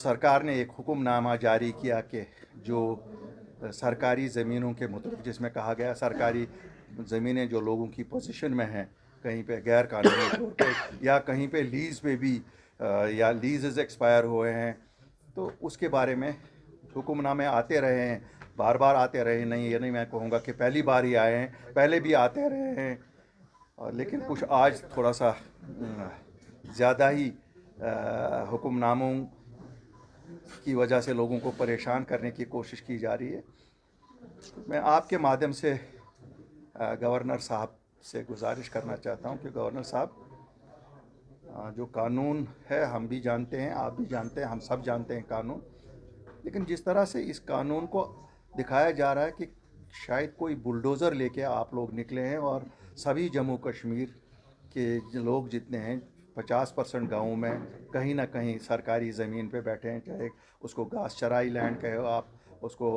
सरकार ने एक हुक्मनामा जारी किया कि जो सरकारी ज़मीनों के मुताबिक, जिसमें कहा गया सरकारी ज़मीनें जो लोगों की पोजीशन में हैं, कहीं पे गैर कानूनी तौर पे या कहीं पे लीज़ पे भी या लीज़ एक्सपायर हुए हैं, तो उसके बारे में हुक्मनामे आते रहे हैं, बार बार आते रहे। नहीं, ये नहीं मैं कहूँगा कि पहली बार ही आए हैं, पहले भी आते रहे हैं। लेकिन कुछ आज थोड़ा सा ज़्यादा ही हुक्मनामों की वजह से लोगों को परेशान करने की कोशिश की जा रही है। मैं आपके माध्यम से गवर्नर साहब से गुजारिश करना चाहता हूं कि गवर्नर साहब, जो कानून है हम भी जानते हैं, आप भी जानते हैं, हम सब जानते हैं कानून, लेकिन जिस तरह से इस कानून को दिखाया जा रहा है कि शायद कोई बुलडोज़र लेके आप लोग निकले हैं और सभी जम्मू कश्मीर के लोग जितने हैं 50% गाँव में कहीं ना कहीं सरकारी ज़मीन पे बैठे हैं, चाहे उसको घास चराई लैंड कहो आप, उसको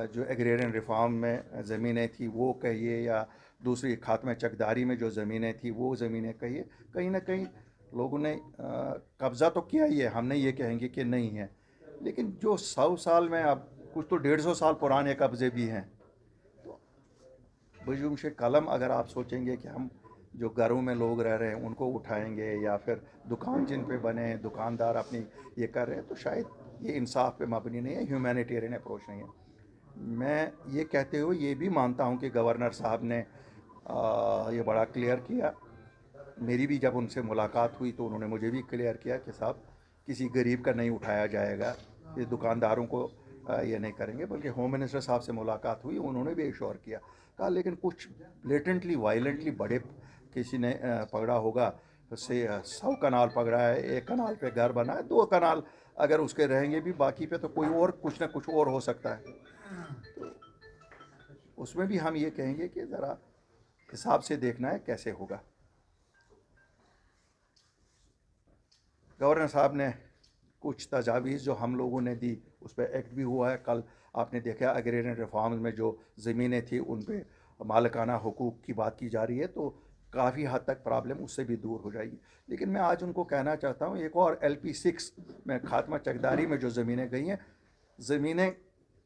जो एग्रेरियन रिफॉर्म में ज़मीनें थी वो कहिए, या दूसरी खात्मे चकदारी में जो ज़मीनें थी वो ज़मीनें कहिए, कहीं ना कहीं लोगों ने कब्ज़ा तो किया ही है, हम नहीं ये कहेंगे कि नहीं है, लेकिन जो 100 साल में अब कुछ तो 150 साल पुराने कब्ज़े भी हैं। तो बजूम से कलम अगर आप सोचेंगे कि हम जो घरों में लोग रह रहे हैं उनको उठाएंगे, या फिर दुकान जिन पे बने हैं दुकानदार अपनी ये कर रहे हैं, तो शायद ये इंसाफ पे मबनी नहीं है, ह्यूमैनिटेरियन अप्रोच नहीं है। मैं ये कहते हुए ये भी मानता हूँ कि गवर्नर साहब ने ये बड़ा क्लियर किया। मेरी भी जब उनसे मुलाकात हुई तो उन्होंने मुझे भी क्लियर किया कि साहब किसी गरीब का नहीं उठाया जाएगा, ये दुकानदारों को ये नहीं करेंगे। बल्कि होम मिनिस्टर साहब से मुलाकात हुई, उन्होंने भी एश्योर किया, कहा लेकिन कुछ ब्लेटेंटली वायलेंटली बड़े किसी ने पकड़ा होगा, उससे 100 कनाल पकड़ा है, 1 कनाल पे घर बना है, 2 कनाल अगर उसके रहेंगे भी, बाकी पे तो कोई और कुछ ना कुछ और हो सकता है। तो उसमें भी हम ये कहेंगे कि ज़रा हिसाब से देखना है कैसे होगा। गवर्नर साहब ने कुछ तजावीज़ जो हम लोगों ने दी उस पर एक्ट भी हुआ है। कल आपने देखा एग्रेरियन रिफॉर्म्स में जो ज़मीनें थी उन पर मालिकाना हुकूक की बात की जा रही है, तो काफ़ी हद तक प्रॉब्लम उससे भी दूर हो जाएगी। लेकिन मैं आज उनको कहना चाहता हूँ, एक और LP6 में खात्मा चकदारी में जो ज़मीनें गई हैं, ज़मीनें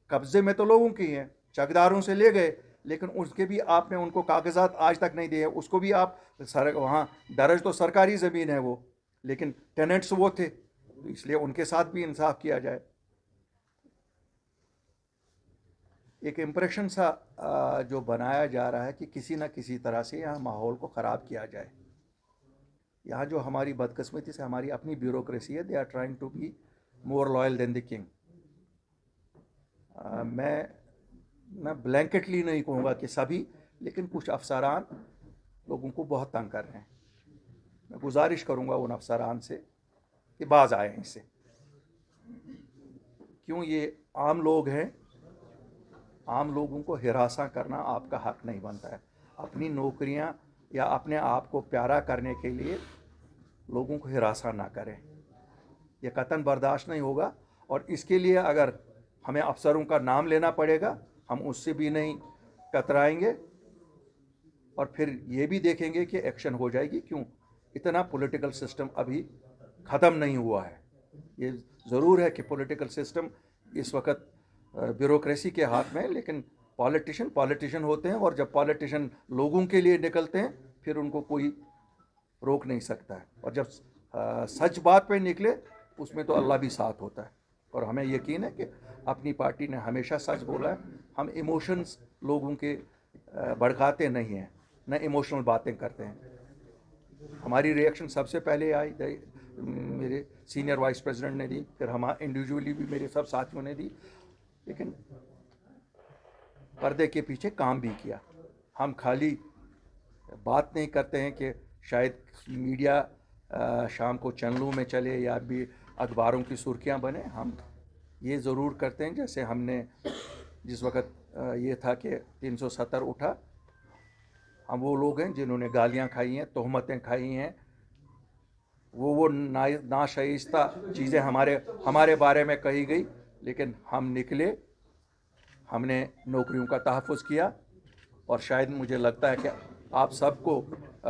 कब्ज़े में तो लोगों की हैं, चकदारों से ले गए, लेकिन उसके भी आपने उनको कागजात आज तक नहीं दिए। उसको भी आप वहाँ दर्ज तो सरकारी ज़मीन है वो, लेकिन टेनेंट्स वो थे, तो इसलिए उनके साथ भी इंसाफ किया जाए। एक इम्प्रेशन सा जो बनाया जा रहा है कि किसी न किसी तरह से यहाँ माहौल को ख़राब किया जाए। यहाँ जो हमारी बदकिस्मती से हमारी अपनी ब्यूरोक्रेसी है, they are trying to be more loyal than the king. मैं ब्लैंकेटली नहीं कहूँगा कि सभी, लेकिन कुछ अफसरान लोगों को बहुत तंग कर रहे हैं। मैं गुजारिश करूँगा उन अफसरान से कि बाज आए इससे। क्यों, ये आम लोग हैं, आम लोगों को हिरासा करना आपका हक नहीं बनता है। अपनी नौकरियां या अपने आप को प्यारा करने के लिए लोगों को हिरासा ना करें, यह कतन बर्दाश्त नहीं होगा। और इसके लिए अगर हमें अफसरों का नाम लेना पड़ेगा, हम उससे भी नहीं कतराएंगे, और फिर ये भी देखेंगे कि एक्शन हो जाएगी। क्यों, इतना पॉलिटिकल सिस्टम अभी ख़त्म नहीं हुआ है। ये ज़रूर है कि पॉलिटिकल सिस्टम इस वक्त ब्यूरोक्रेसी के हाथ में है, लेकिन पॉलिटिशियन होते हैं, और जब पॉलिटिशियन लोगों के लिए निकलते हैं फिर उनको कोई रोक नहीं सकता है। और जब सच बात पे निकले उसमें तो अल्लाह भी साथ होता है। और हमें यकीन है कि अपनी पार्टी ने हमेशा सच बोला है। हम इमोशंस लोगों के भड़काते नहीं हैं, न इमोशनल बातें करते हैं। हमारी रिएक्शन सबसे पहले आई मेरे सीनियर वाइस प्रेसिडेंट ने दी, फिर हम इंडिविजुअली भी मेरे सब साथियों ने दी, लेकिन पर्दे के पीछे काम भी किया। हम खाली बात नहीं करते हैं कि शायद मीडिया शाम को चैनलों में चले या भी अखबारों की सुर्खियां बने। हम ये ज़रूर करते हैं, जैसे हमने जिस वक्त ये था कि 370 उठा, हम वो लोग हैं जिन्होंने गालियां खाई हैं, तोहमतें खाई हैं, वो नाशाइस्ता चीज़ें हमारे बारे में कही गई, लेकिन हम निकले, हमने नौकरियों का तहफ़्फ़ुज़ किया। और शायद मुझे लगता है कि आप सबको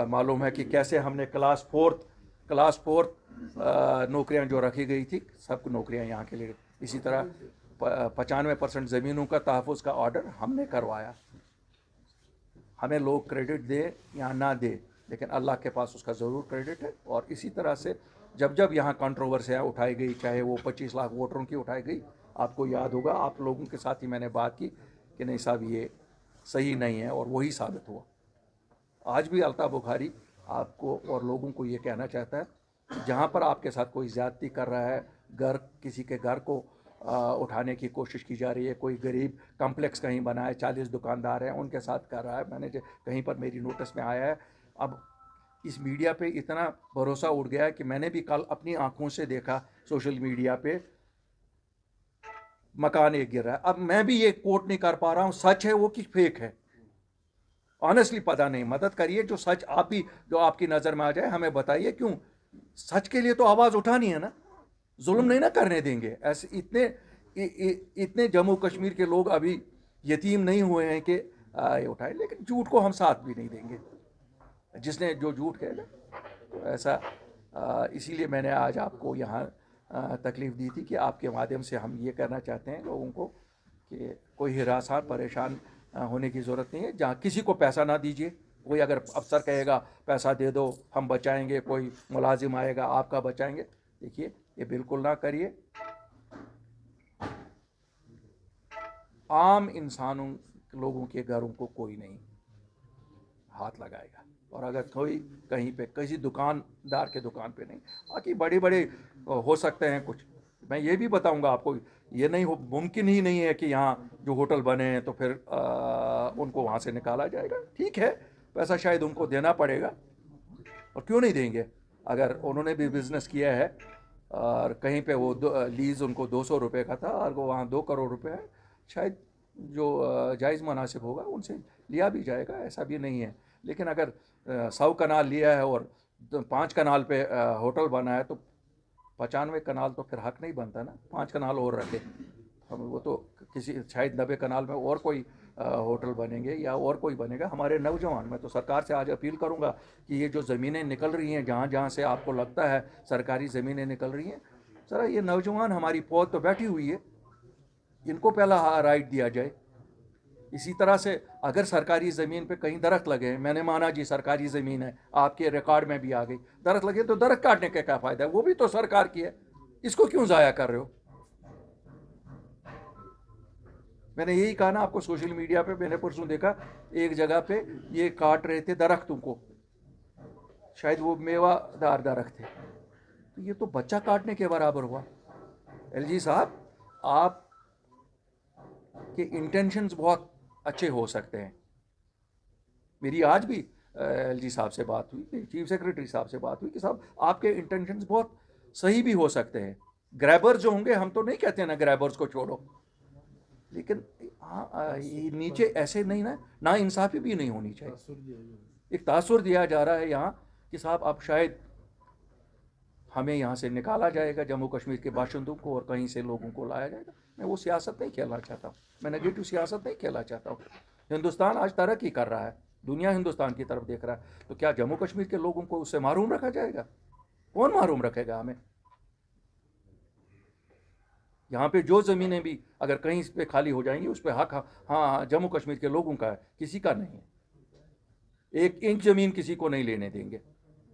मालूम है कि कैसे हमने क्लास 4 क्लास 4 नौकरियां जो रखी गई थी, सब नौकरियां यहाँ के लिए। इसी तरह 95% ज़मीनों का तहफ़्फ़ुज़ का ऑर्डर हमने करवाया। हमें लोग क्रेडिट दे या ना दे, लेकिन अल्लाह के पास उसका ज़रूर क्रेडिट है। और इसी तरह से जब जब यहाँ कंट्रोवर्सियाँ उठाई गई, चाहे वो 25 लाख वोटरों की उठाई गई, आपको याद होगा, आप लोगों के साथ ही मैंने बात की कि नहीं साहब ये सही नहीं है, और वही साबित हुआ। आज भी अल्ताफ़ बुखारी आपको और लोगों को ये कहना चाहता है, जहाँ पर आपके साथ कोई ज़्यादती कर रहा है, किसी के घर को उठाने की कोशिश की जा रही है, कोई गरीब कम्प्लेक्स कहीं बना है, 40 दुकानदार हैं, उनके साथ कर रहा है, मैंने कहीं पर मेरी नोटिस में आया है। अब इस मीडिया पे इतना भरोसा उठ गया है कि मैंने भी कल अपनी आंखों से देखा सोशल मीडिया पे मकान एक गिर रहा है। अब मैं भी ये कोट नहीं कर पा रहा हूँ सच है वो कि फेक है, ऑनेस्टली पता नहीं। मदद करिए, जो सच आप ही जो आपकी नज़र में आ जाए हमें बताइए। क्यों? सच के लिए तो आवाज़ उठानी है ना, जुल्म नहीं ना करने देंगे। ऐसे इतने जम्मू कश्मीर के लोग अभी यतीम नहीं हुए हैं कि ये उठाए, लेकिन झूठ को हम साथ भी नहीं देंगे। जिसने जो झूठ कहेगा, तो ऐसा इसीलिए मैंने आज आपको यहाँ तकलीफ़ दी थी कि आपके माध्यम से हम ये कहना चाहते हैं लोगों को कि कोई हिरासान परेशान होने की ज़रूरत नहीं है। जहाँ किसी को पैसा ना दीजिए। कोई अगर अफसर कहेगा पैसा दे दो हम बचाएंगे, कोई मुलाजिम आएगा आपका बचाएंगे, देखिए ये बिल्कुल ना करिए। आम इंसानों लोगों के घरों को कोई नहीं हाथ लगाएगा, और अगर कोई कहीं पे किसी दुकानदार के दुकान पे नहीं, बाकी बड़े बड़े हो सकते हैं कुछ। मैं ये भी बताऊंगा आपको, ये नहीं हो मुमकिन ही नहीं है कि यहाँ जो होटल बने हैं तो फिर उनको वहाँ से निकाला जाएगा। ठीक है, पैसा शायद उनको देना पड़ेगा, और क्यों नहीं देंगे? अगर उन्होंने भी बिज़नेस किया है और कहीं पे वो लीज़ उनको 200 रुपये का था और वो वहाँ 2 करोड़ रुपए है, शायद जो जायज़ मुनासिब होगा उनसे लिया भी जाएगा, ऐसा भी नहीं है। लेकिन अगर 100 कनाल लिया है और 5 कनाल पे होटल बना है, तो 95 कनाल तो फिर हक नहीं बनता ना, 5 कनाल और रखे हम। वो तो किसी शायद 90 कनाल में और कोई होटल बनेंगे या और कोई बनेगा। हमारे नौजवान, मैं तो सरकार से आज अपील करूंगा कि ये जो ज़मीनें निकल रही हैं, जहाँ जहाँ से आपको लगता है सरकारी ज़मीनें निकल रही हैं, ज़रा ये नौजवान हमारी फौज तो बैठी हुई है, इनको पहला राइट दिया जाए। इसी तरह से अगर सरकारी ज़मीन पे कहीं दरख्त लगे, मैंने माना जी सरकारी ज़मीन है, आपके रिकॉर्ड में भी आ गई, दरख्त लगे तो दरख्त काटने का क्या फ़ायदा है? वो भी तो सरकार की है, इसको क्यों ज़ाया कर रहे हो? मैंने यही कहा ना आपको, सोशल मीडिया पे मैंने परसों देखा एक जगह पे ये काट रहे थे दरख्तों को, शायद वो मेवादार दरख्त थे, तो ये तो बच्चा काटने के बराबर हुआ। एलजी साहब, आप के इंटेंशंस बहुत अच्छे हो सकते हैं। मेरी आज भी एलजी साहब से बात हुई, चीफ सेक्रेटरी साहब से बात हुई कि साहब आपके इंटेंशंस बहुत सही भी हो सकते हैं। ग्रैबर्स जो होंगे, हम तो नहीं कहते ना ग्रैबर्स को छोड़ो, लेकिन हाँ ये नीचे ऐसे नहीं ना इंसाफी भी नहीं होनी चाहिए। एक तासुर दिया जा रहा है यहाँ कि साहब अब शायद हमें यहाँ से निकाला जाएगा, जम्मू कश्मीर के बाशिंदों को, और कहीं से लोगों को लाया जाएगा। मैं वो सियासत नहीं खेलना चाहता हूँ, मैं नेगेटिव सियासत नहीं खेलना चाहता हूँ। हिंदुस्तान आज तरक्की कर रहा है, दुनिया हिंदुस्तान की तरफ देख रहा है, तो क्या जम्मू कश्मीर के लोगों को उससे महरूम रखा जाएगा? कौन महरूम रखेगा हमें? यहाँ पे जो ज़मीनें भी अगर कहीं पे खाली हो जाएंगी, उस पर हक हाँ जम्मू कश्मीर के लोगों का है, किसी का नहीं है। 1 इंच ज़मीन किसी को नहीं लेने देंगे,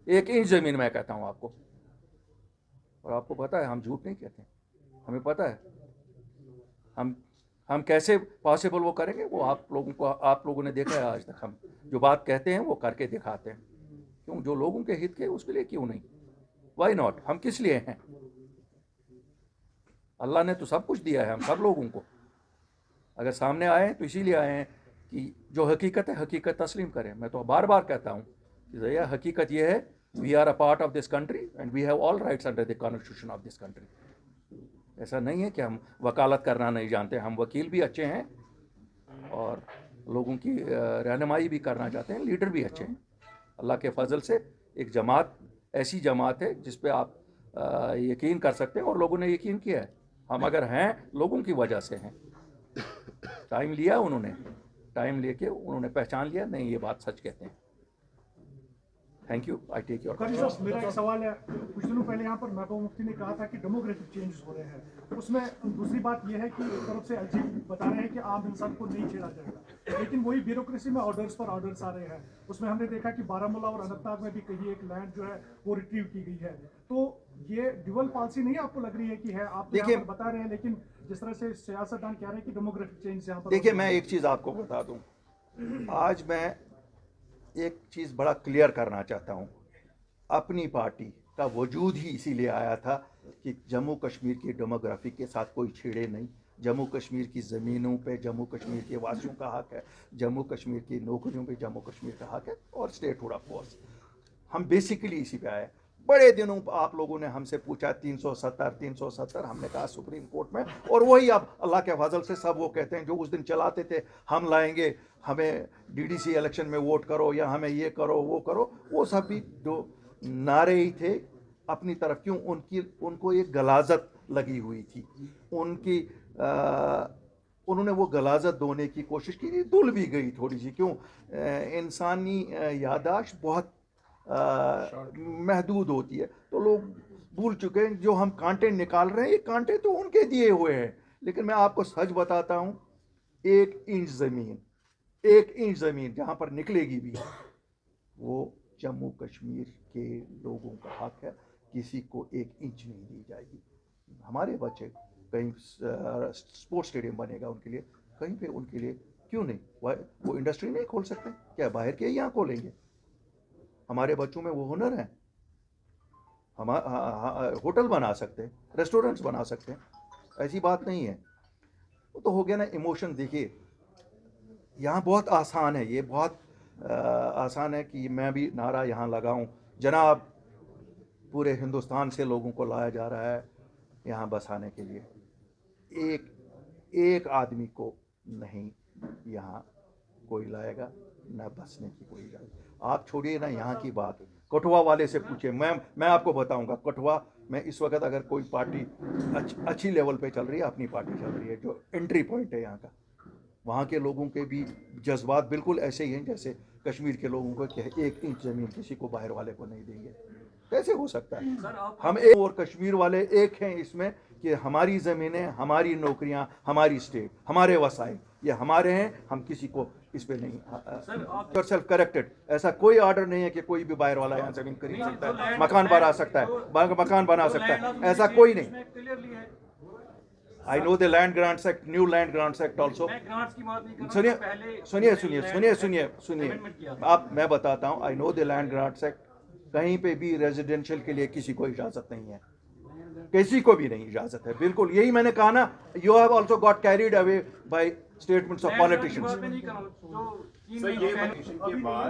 1 इंच ज़मीन, मैं कहता हूँ आपको। और आपको पता है हम झूठ नहीं कहते, हमें पता है हम हम कैसे पॉसिबल वो करेंगे। वो आप लोगों ने देखा है आज तक, हम जो बात कहते हैं वो करके दिखाते हैं। क्यों? जो लोगों के हित के, उसके लिए क्यों नहीं? Why not? हम किस लिए हैं? अल्लाह ने तो सब कुछ दिया है हम सब लोगों को। अगर सामने आए हैं तो इसीलिए आए हैं कि जो हकीकत है हकीकत तस्लीम करें। मैं तो बार बार कहता हूँ कि भैया हकीकत ये है, we are a part of this country and we have all rights under the constitution of this country. ऐसा नहीं है कि हम वकालत करना नहीं जानते, हम वकील भी अच्छे हैं और लोगों की रहनुमाई भी करना चाहते हैं, लीडर भी अच्छे हैं। अल्लाह के फजल से एक जमात ऐसी जमात है जिस पे आप यकीन कर सकते हैं, और लोगों ने यकीन किया है। हम अगर हैं लोगों की वजह से हैं। टाइम लिया उन्होंने, टाइम लेके उन्होंने पहचान लिया, नहीं ये बात सच कहते हैं। Thank you, I take your. कारी साहब, मेरा एक सवाल है। कुछ दिनों पहले यहाँ पर महबूब मुफ्ती ने कहा था कि डेमोग्राफिक चेंजेस हो रहे हैं। उसमें दूसरी बात यह है कि एक तरफ से एलजी बता रहे हैं कि आम इंसान को नहीं छेड़ा जाएगा, लेकिन वही ब्यूरोक्रेसी में ऑर्डर्स पर ऑर्डर्स आ रहे हैं। उसमें हमने देखा कि बारामूला और अनंतनाग में भी कहीं एक लैंड जो है वो रिट्रीव की गई है। तो ये ड्यूअल पॉलिसी नहीं आपको लग रही है कि है? आप तो यहाँ पर बता रहे हैं, लेकिन जिस तरह से सियासतदान कह रहे हैं कि डेमोग्राफिक चेंज यहाँ पर। देखिए, मैं एक चीज़ आपको बता दूं, आज मैं एक चीज़ बड़ा क्लियर करना चाहता हूं। अपनी पार्टी का वजूद ही इसीलिए आया था कि जम्मू कश्मीर की डेमोग्राफी के साथ कोई छेड़े नहीं। जम्मू कश्मीर की ज़मीनों पे जम्मू कश्मीर के वासियों का हक है, जम्मू कश्मीर की नौकरियों पे जम्मू कश्मीर का हक है, और स्टेटहुड ऑफ कोर्स। हम बेसिकली इसी पे आए। बड़े दिनों आप लोगों ने हमसे पूछा 370, हमने कहा सुप्रीम कोर्ट में, और वही अब अल्लाह के फजल से सब वो कहते हैं जो उस दिन चलाते थे, हम लाएंगे, हमें डीडीसी इलेक्शन में वोट करो, या हमें ये करो वो करो, वो सब भी जो नारे ही थे अपनी तरफ। क्यों? उनको एक गलाजत लगी हुई थी, उनकी उन्होंने वो गलाजत धोने की कोशिश की, धुल भी गई थोड़ी सी। क्यों? इंसानी यादाश्त बहुत महदूद होती है, तो लोग भूल चुके हैं। जो हम कांटे निकाल रहे हैं, ये कांटे तो उनके दिए हुए हैं। लेकिन मैं आपको सच बताता हूँ, 1 इंच ज़मीन जहाँ पर निकलेगी भी, वो जम्मू कश्मीर के लोगों का हक है। किसी को 1 इंच नहीं दी जाएगी। हमारे बच्चे कहीं स्पोर्ट्स स्टेडियम बनेगा उनके लिए, कहीं पे उनके लिए क्यों नहीं? वो इंडस्ट्री नहीं खोल सकते क्या? बाहर के यहाँ खोलेंगे? हमारे बच्चों में वो हुनर है। हम होटल बना सकते हैं, रेस्टोरेंट्स बना सकते हैं, ऐसी बात नहीं है। वो तो हो गया ना इमोशन। देखिए, यहाँ बहुत आसान है, ये बहुत आसान है कि मैं भी नारा यहाँ लगाऊं, जनाब पूरे हिंदुस्तान से लोगों को लाया जा रहा है यहाँ बसाने के लिए। एक आदमी को नहीं यहाँ कोई लाएगा, न बसने की कोई इजाज़त। आप छोड़िए ना यहाँ की बात, कठुआ वाले से पूछिए। मैं आपको बताऊंगा, कठुआ में इस वक्त अगर कोई पार्टी अच्छी लेवल पे चल रही है, अपनी पार्टी चल रही है, जो एंट्री पॉइंट है यहाँ का, वहाँ के लोगों के भी जज्बात बिल्कुल ऐसे ही हैं जैसे कश्मीर के लोगों को, कि 1 इंच ज़मीन किसी को बाहर वाले को नहीं देंगे। कैसे हो सकता है? हम एक और कश्मीर वाले एक हैं इसमें, कि हमारी ज़मीनें, हमारी नौकरियां, हमारी स्टेट, हमारे वसाइल, ये हमारे हैं। हम किसी को इस पे नहीं सेल्फ करेक्टेड। ऐसा कोई ऑर्डर नहीं है कि कोई भी बाहर वाला यहाँ ज़मीन खरीद सकता है, मकान बना सकता है, मकान बना सकता है, ऐसा कोई नहीं। I know the Land Grants Act, new Land Grants Act also. सुनिए, आप, मैं बताता हूँ, I know the Land Grants Act। कहीं पे भी रेजिडेंशियल के लिए किसी को इजाज़त नहीं है, किसी को भी नहीं इजाज़त है। बिल्कुल यही मैंने कहा ना, you have also got carried away by statements of politicians। के बाद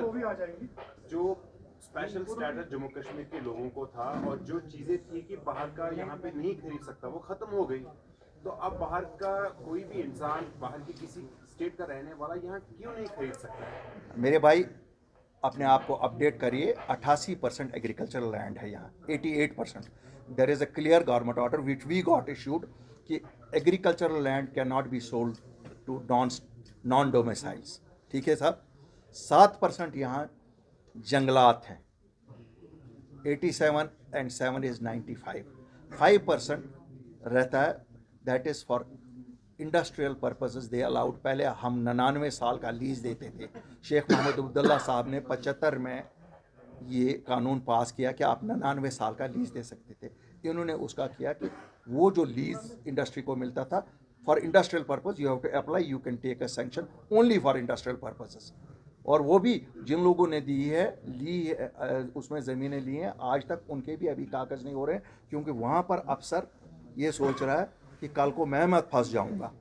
जो स्पेशल स्टेटस जम्मू कश्मीर के लोगों को था, और जो चीज़ें थी कि बाहर का यहाँ पे नहीं खरीद सकता, वो ख़त्म हो गई। तो अब बाहर का कोई भी इंसान, बाहर की किसी स्टेट का रहने वाला यहाँ क्यों नहीं खरीद सकता है? मेरे भाई, अपने आप को अपडेट करिए। 88% एग्रीकल्चरल लैंड है यहाँ, 88%। There is a clear government order which we got issued कि agricultural land can not be sold to non domiciles. ठीक है साहब? 7% यहाँ जंगलात हैं, 87 एंड 7 इज़ 95। 5% रहता है, that is for industrial purposes they allowed. पहले हम 99 साल का लीज देते थे। शेख मोहम्मद अब्दुल्ला साहब ने 75 में ये कानून पास किया कि आप 99 साल का लीज दे सकते थे। इन्होंने उसका किया कि वो जो लीज इंडस्ट्री को मिलता था for industrial purpose, you have to apply, you can take a sanction only for industrial purposes. और वो भी जिन लोगों ने ली है उसमें ज़मीनें ली हैं, आज तक उनके भी अभी कागज़ नहीं हो रहे हैं, क्योंकि वहाँ पर अफसर ये सोच रहा है कि कल को मैं मत फंस जाऊंगा।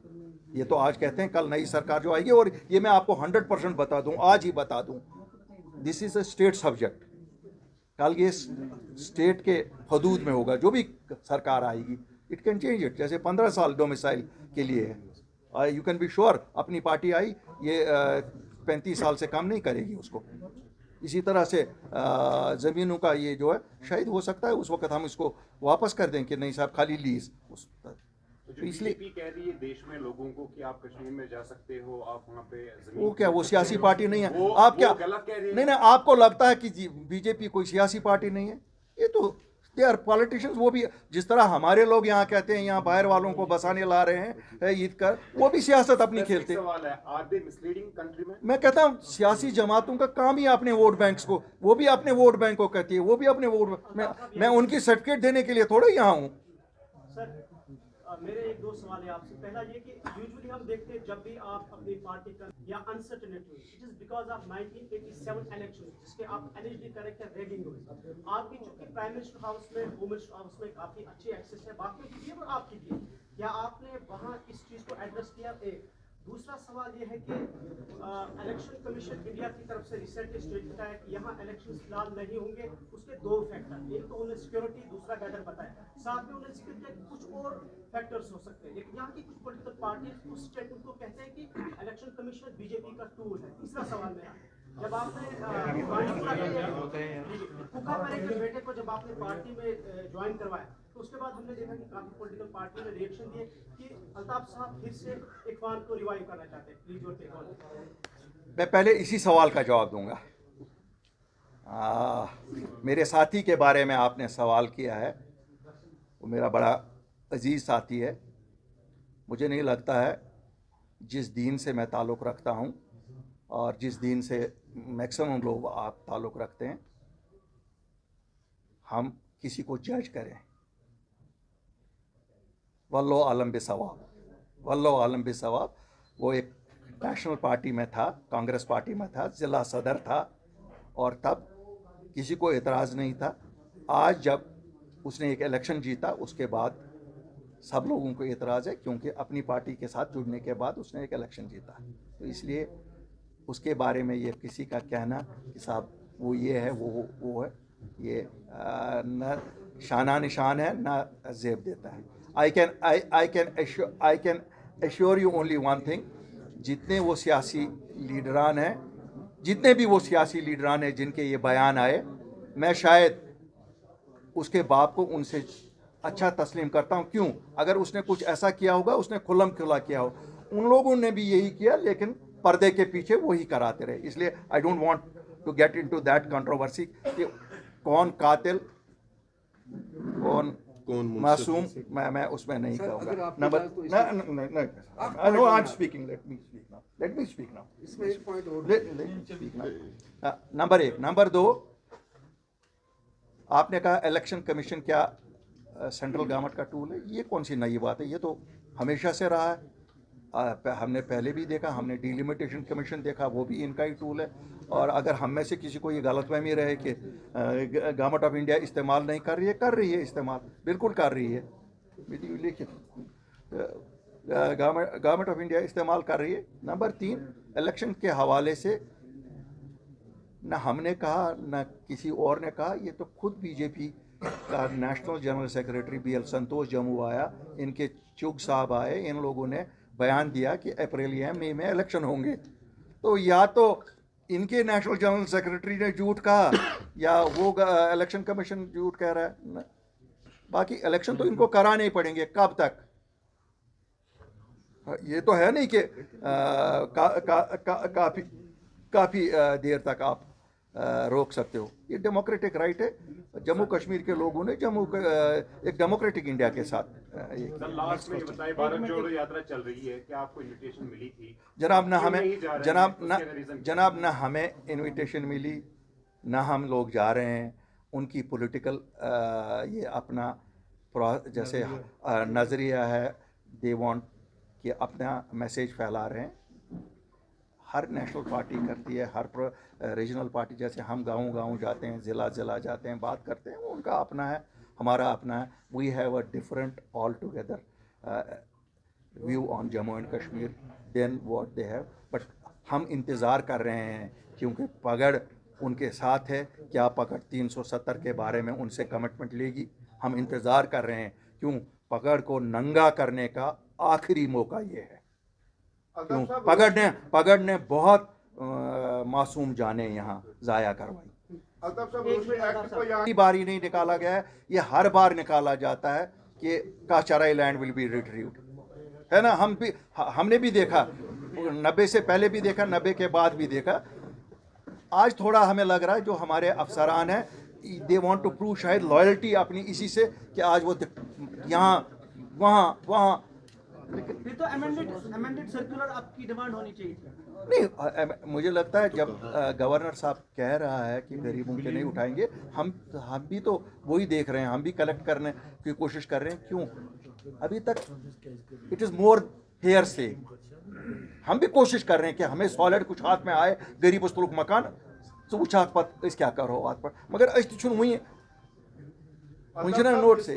ये तो आज कहते हैं, कल नई सरकार जो आएगी, और ये मैं आपको 100% बता दूं, आज ही बता दूं, this is a state subject. कल ये स्टेट के हदूद में होगा, जो भी सरकार आएगी, इट कैन चेंज इट। जैसे 15 साल डोमिसाइल के लिए है, यू कैन बी श्योर अपनी पार्टी आई, ये 35 साल से कम नहीं करेगी उसको। इसी तरह से ज़मीनों का ये जो है, शायद हो सकता है उस वक्त हम इसको वापस कर दें कि नहीं साहब, खाली लीज। जो इसलिए बीजेपी कह रही है देश में लोगों को कि आप कश्मीर में जा सकते हो, आप वहाँ पे जमीन वो क्या, वो सियासी पार्टी नहीं है? वो आप क्या गलत कह रही है। नहीं नहीं, आपको लगता है कि बीजेपी कोई सियासी पार्टी नहीं है? ये तो दे आर पॉलिटिशियंस। वो भी जिस तरह हमारे लोग यहाँ कहते हैं यहाँ बाहर वालों को बसाने ला रहे हैं ईद कर, वो भी सियासत अपनी खेलते हैं। सवाल है, आर दे मिसलीडिंग कंट्री में? मैं कहता हूँ सियासी जमातों का काम ही अपने वोट बैंक्स को, वो भी अपने वोट बैंक को कहती है, वो भी अपने वोट, मैं उनकी सर्टिफिकेट देने के लिए थोड़ा यहाँ हूँ। सर मेरे एक दो सवाल है आपसे। पहला ये कि यूजुअली हम देखते हैं जब भी आप अपनी पार्टी का या अनसर्टेनिटी हुई, it is because of 1987 election जिसके आप एलिजिबल करेक्ट रेगिंग हुई। आपकी चूंकि प्राइम मिनिस्टर हाउस में, होम मिनिस्टर हाउस में काफी अच्छी एक्सेस है, बाकियों की भी और आपकी भी, क्या आपने वहां इस चीज को एड्रेस किया? एक दूसरा सवाल ये है कि इलेक्शन कमीशन इंडिया की तरफ से रिसेंटली स्टेटमेंट आया कि यहाँ इलेक्शन फिलहाल नहीं होंगे। उसके दो फैक्टर, एक तो उन्होंने सिक्योरिटी, दूसरा वेदर बताया, साथ में उन्होंने जिक्र किया कि कुछ और फैक्टर्स हो सकते हैं। लेकिन यहाँ की कुछ पॉलिटिकल पार्टी उस स्टेटमेंट को कहते हैं कि इलेक्शन कमीशन बीजेपी का टूल है। तीसरा सवाल मेरा, जब आपने फूका परे के बेटे को जब आपने पार्टी में ज्वाइन करवाया तो उसके बाद हमने देखा कि काफी पॉलिटिकल पार्टी ने रिएक्शन दिए कि अल्ताफ साहब फिर से इकबाल को रिवाइव करना चाहते हैं। Please your take on. मैं पहले इसी सवाल का जवाब दूंगा। मेरे साथी के बारे में आपने सवाल किया है, वो मेरा बड़ा अजीज़ साथी है। मुझे नहीं लगता है जिस दीन से मैं ताल्लुक़ रखता हूँ और जिस दीन से मैक्सिमम लोग आप ताल्लुक़ रखते हैं, हम किसी को जज करें। वल्लो आलम बिसवाब, वल्लो आलम बिसवाब। वो एक नेशनल पार्टी में था, कांग्रेस पार्टी में था, ज़िला सदर था, और तब किसी को एतराज़ नहीं था। आज जब उसने एक इलेक्शन जीता, उसके बाद सब लोगों को एतराज़ है, क्योंकि अपनी पार्टी के साथ जुड़ने के बाद उसने एक इलेक्शन जीता। तो इसलिए उसके बारे में ये किसी का कहना कि साहब वो ये है, वो है, ये न शाना निशान है, न जेब देता है। I can assure you only one thing, जितने वो सियासी लीडरान हैं, जितने भी वो सियासी लीडरान हैं जिनके ये बयान आए, मैं शायद उसके बाप को उनसे अच्छा तस्लीम करता हूँ। क्यों? अगर उसने कुछ ऐसा किया होगा, उसने खुल्लम खुला किया हो। उन लोगों ने भी यही किया, लेकिन पर्दे के पीछे वही कराते रहे। इसलिए I don't want to get into that controversy कि कौन कातिल, कौन मासूम, मैं उसमें नहीं कहूँगा। Number no, I am speaking, let me speak now. इसमें एक पॉइंट और नंबर एक। नंबर दो, आपने कहा इलेक्शन कमीशन क्या सेंट्रल गवर्नमेंट का टूल है? ये कौन सी नई बात है? ये तो हमेशा से रहा है। हमने पहले भी देखा, हमने डिलिमिटेशन कमीशन देखा, वो भी इनका ही टूल है। और अगर हम में से किसी को ये गलतफहमी रहे कि गवर्नमेंट ऑफ इंडिया इस्तेमाल नहीं कर रही है, इस्तेमाल बिल्कुल कर रही है। लिखिए, गवर्नमेंट ऑफ इंडिया इस्तेमाल कर रही है। नंबर तीन, इलेक्शन के हवाले से न हमने कहा न किसी और ने कहा, ये तो खुद बीजेपी का नेशनल जनरल सेक्रेटरी BL संतोष जम्मू आया, इनके चुग साहब आए, इन लोगों ने बयान दिया कि अप्रैल या मई में इलेक्शन होंगे। तो या तो इनके नेशनल जनरल सेक्रेटरी ने झूठ कहा या वो इलेक्शन कमीशन झूठ कह रहा है। बाकी इलेक्शन तो इनको कराने ही पड़ेंगे। कब तक? ये तो है नहीं कि काफ़ी देर तक आप रोक सकते हो। ये डेमोक्रेटिक राइट है। जम्मू कश्मीर के लोगों ने एक डेमोक्रेटिक इंडिया के साथ लास्ट में बताइए, भारत जोड़ो यात्रा चल रही है, क्या आपको इनविटेशन मिली थी? जनाब न हमें, जनाब जनाब न हमें इनविटेशन मिली, न हम लोग जा रहे हैं। उनकी पॉलिटिकल ये अपना जैसे नज़रिया है, दे वांट कि अपना मैसेज फैला रहे हैं। हर नेशनल पार्टी करती है, हर रीजनल पार्टी, जैसे हम गाँव जाते हैं, ज़िला जाते हैं, बात करते हैं, वो उनका अपना है, हमारा अपना है। We have a different altogether view on Jammu and Kashmir then what they have. But हम इंतज़ार कर रहे हैं, क्योंकि पगड़ उनके साथ है। क्या पकड़ 370 के बारे में उनसे कमिटमेंट लेगी? हम इंतज़ार कर रहे हैं। क्यों? पकड़ को नंगा करने का आखिरी मौका ये है। क्यों? पगड़ ने बहुत मासूम जाने यहाँ ज़ाया करवाई। बार ही नहीं निकाला गया है, ये हर बार निकाला जाता है कि काचाराई लैंड विल बी रिट्रीव्ड। है ना। हमने भी देखा, 90 से पहले भी देखा, 90 के बाद भी देखा। आज थोड़ा हमें लग रहा है जो हमारे अफसरान हैं, दे वांट टू प्रूव शायद लॉयल्टी अपनी इसी से कि आज वो यहाँ वहाँ फिर तो अमेंडेड सर्कुलर आपकी डिमांड होनी चाहिए थी। नहीं, मुझे लगता है जब गवर्नर साहब कह रहा है कि गरीबों के नहीं उठाएंगे, हम भी तो वही देख रहे हैं, हम भी कलेक्ट करने की कोशिश कर रहे हैं। क्यों अभी तक इट इज़ मोर हेयर से, हम भी कोशिश कर रहे हैं कि हमें सॉलिड कुछ हाथ में आए, गरीब लोग मकान वुचा पत क्या करो हाथ पर, मगर अस वही नोट से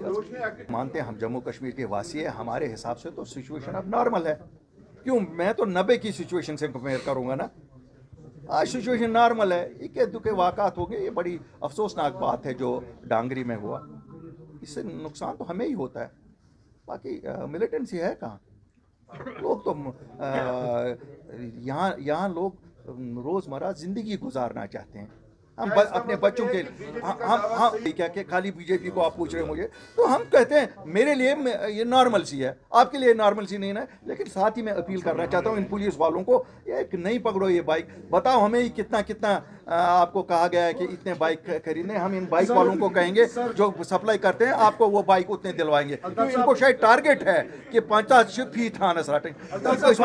मानते हैं। हम जम्मू कश्मीर के वासी हैं, हमारे हिसाब से तो सिचुएशन अब नॉर्मल है। क्यों, मैं तो 90 की सिचुएशन से कंपेयर करूंगा ना। आज सिचुएशन नॉर्मल है। इक्के दुखे वाक़ात हो गए, ये बड़ी अफसोसनाक बात है जो डांगरी में हुआ। इससे नुकसान तो हमें ही होता है, बाकी मिलिटेंसी है कहाँ। लोग तो यहाँ लोग रोज़मर्रा ज़िंदगी गुजारना चाहते हैं। हम अपने बच्चों के हम क्या कि खाली बीजेपी को आप पूछ रहे हैं मुझे, तो हम कहते हैं मेरे लिए ये नॉर्मल सी है, आपके लिए नॉर्मल सी नहीं है। लेकिन साथ ही मैं अपील करना चाहता हूँ इन पुलिस वालों को, एक नहीं पकड़ो ये बाइक, बताओ हमें कितना आपको कहा गया है कि इतने बाइक खरीदने। हम इन बाइक वालों को कहेंगे जो सप्लाई करते हैं आपको वो बाइक उतने दिलवाएंगे, तो इनको शायद टारगेट है कि 50 फी था ना सराटे 50